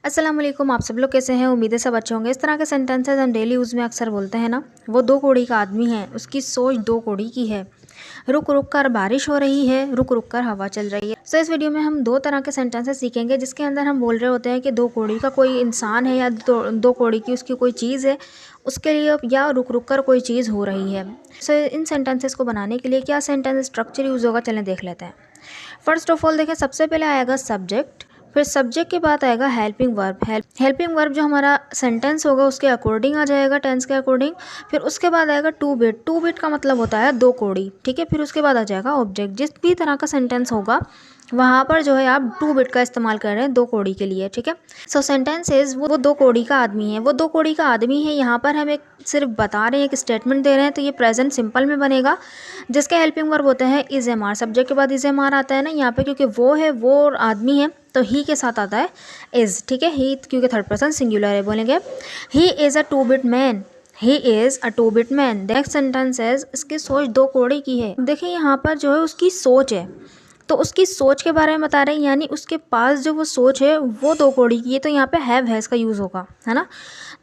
अस्सलाम वालेकुम। आप सब लोग कैसे हैं? उम्मीद है सब अच्छे होंगे। इस तरह के सेंटेंसेस हम डेली यूज़ में अक्सर बोलते हैं ना। वो 2 कौड़ी का आदमी है, उसकी सोच 2 कौड़ी की है। रुक रुक कर बारिश हो रही है, रुक रुक कर हवा चल रही है। इस वीडियो में हम 2 तरह के सेंटेंसेस सीखेंगे जिसके अंदर हम बोल रहे होते हैं कि 2 कौड़ी का कोई इंसान है या 2 कौड़ी की उसकी कोई चीज़ है, उसके लिए या रुक रुक कर कोई चीज़ हो रही है। इन सेंटेंसेस को बनाने के लिए क्या सेंटेंस स्ट्रक्चर यूज़ होगा, चलें देख लेते हैं। फर्स्ट ऑफ ऑल देखें, सबसे पहले आएगा सब्जेक्ट, फिर सब्जेक्ट के बाद आएगा हेल्पिंग वर्ब। हेल्पिंग वर्ब जो हमारा सेंटेंस होगा उसके अकॉर्डिंग आ जाएगा, टेंस के अकॉर्डिंग। फिर उसके बाद आएगा टू बिट। टू बिट का मतलब होता है 2 कौड़ी, ठीक है। फिर उसके बाद आ जाएगा ऑब्जेक्ट। जिस भी तरह का सेंटेंस होगा वहाँ पर जो है आप 2 बिट का इस्तेमाल कर रहे हैं 2 कौड़ी के लिए, ठीक है। सो सेंटेंस इज वो 2 कौड़ी का आदमी है, वो 2 कौड़ी का आदमी है। यहाँ पर हम एक सिर्फ बता रहे हैं, एक स्टेटमेंट दे रहे हैं, तो ये प्रेजेंट सिंपल में बनेगा जिसके हेल्पिंग वर्ब होते हैं इज एम आर। सब्जेक्ट के बाद इज एम आर आता है ना यहाँ पे, क्योंकि वो है, वो और आदमी है तो ही के साथ आता है इज, ठीक है। ही क्योंकि थर्ड पर्सन सिंगुलर है, बोलेंगे he is a 2 bit man. He is a 2 bit man. Next sentence है इसकी सोच 2 कौड़ी की है। देखिए यहाँ पर जो है उसकी सोच है, तो उसकी सोच के बारे में बता रहे हैं, यानी उसके पास जो वो सोच है वो 2 कौड़ी की है। तो यहाँ पे हैज़ का यूज़ होगा, है ना।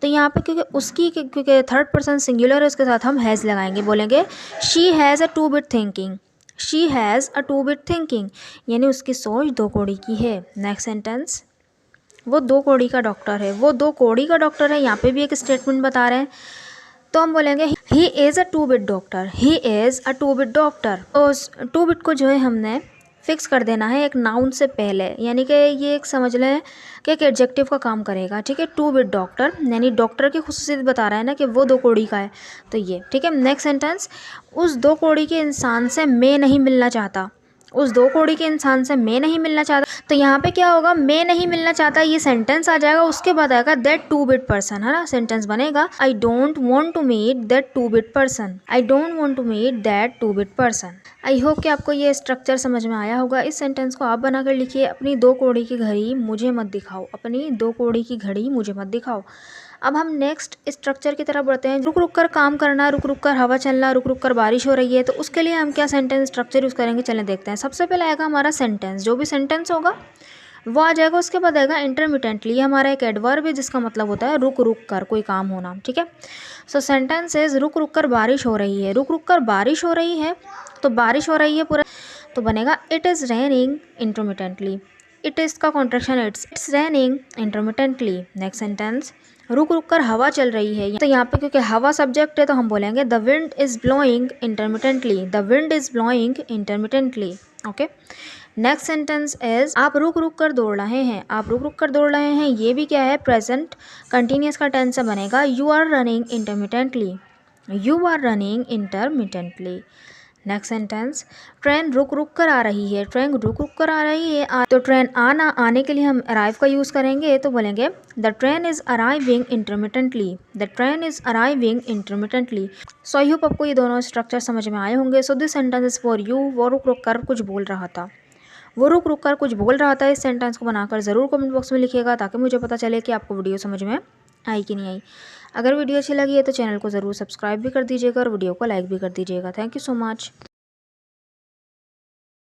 तो यहाँ पे क्योंकि थर्ड पर्सन सिंगुलर है उसके साथ हम हैज़ लगाएंगे, बोलेंगे she has a 2 bit thinking. She has a 2 bit thinking, यानी उसकी सोच 2 कौड़ी की है। नेक्स्ट सेंटेंस, वो 2 कौड़ी का डॉक्टर है। वो 2 कौड़ी का डॉक्टर है, यहाँ पे भी एक स्टेटमेंट बता रहे हैं, तो हम बोलेंगे he is a 2 bit doctor. He is a 2 bit doctor. तो 2 बिट को जो है हमने फिक्स कर देना है एक नाउन से पहले, यानी कि ये एक समझ लें कि एक एडजेक्टिव का काम करेगा, ठीक है। 2 बिट डॉक्टर यानी डॉक्टर की खुसूसियत बता रहा है ना कि वो 2 कौड़ी का है, तो ये ठीक है। नेक्स्ट सेंटेंस, उस 2 कौड़ी के इंसान से मैं नहीं मिलना चाहता। उस 2 कौड़ी के इंसान से मैं नहीं मिलना चाहता, तो यहाँ पे क्या होगा, मैं नहीं मिलना चाहता, ये सेंटेंस आ जाएगा। उसके बाद आएगा दैट 2 बिट पर्सन, है ना। सेंटेंस बनेगा I don't want to meet that 2 bit person. I don't want to meet that 2 bit person. I hope कि आपको ये स्ट्रक्चर समझ में आया होगा। इस सेंटेंस को आप बनाकर लिखिए, अपनी 2 कौड़ी की घड़ी मुझे मत दिखाओ। अपनी 2 कौड़ी की घड़ी मुझे मत दिखाओ। अब हम नेक्स्ट स्ट्रक्चर की तरफ बढ़ते हैं। रुक रुक कर काम करना, रुक रुक कर हवा चलना, रुक रुक कर बारिश हो रही है, तो उसके लिए हम क्या सेंटेंस स्ट्रक्चर यूज़ करेंगे, चलें देखते हैं। सबसे पहले आएगा हमारा सेंटेंस, जो भी सेंटेंस होगा वो आ जाएगा। उसके बाद आएगा इंटरमिटेंटली। ये हमारा एक एडवर्ब है जिसका मतलब होता है रुक रुक कर कोई काम होना, ठीक है। सो सेंटेंस इज रुक रुक कर बारिश हो रही है। रुक रुक कर बारिश हो रही है, तो बारिश हो रही है पूरा, तो बनेगा it is raining intermittently. It is का contraction it's raining intermittently. Next sentence, रुक रुक कर हवा चल रही है, तो यहाँ पे क्योंकि हवा सब्जेक्ट है तो हम बोलेंगे the wind is blowing intermittently. The wind is blowing intermittently, okay. Next sentence is आप रुक रुक कर दौड़ रहे हैं। आप रुक रुक कर दौड़ रहे हैं, ये भी क्या है, प्रेजेंट कंटिन्यूस का टेंस से बनेगा। You are running intermittently. You are running intermittently. Next sentence, train रुक रुक कर आ रही है। ट्रेन रुक रुक कर आ रही है, तो ट्रेन आने के लिए हम अराइव का यूज़ करेंगे, तो बोलेंगे the train is arriving intermittently. The train is arriving intermittently. So I hope आपको ये दोनों स्ट्रक्चर समझ में आए होंगे। So this sentence is for you. वो रुक रुक कर कुछ बोल रहा था। वो रुक रुक कर कुछ बोल रहा था। इस सेंटेंस को बनाकर ज़रूर कमेंट बॉक्स में लिखिएगा ताकि मुझे पता चले कि आपको वीडियो समझ में आई कि नहीं आई। अगर वीडियो अच्छी लगी है तो चैनल को ज़रूर सब्सक्राइब भी कर दीजिएगा और वीडियो को लाइक भी कर दीजिएगा। Thank you so much.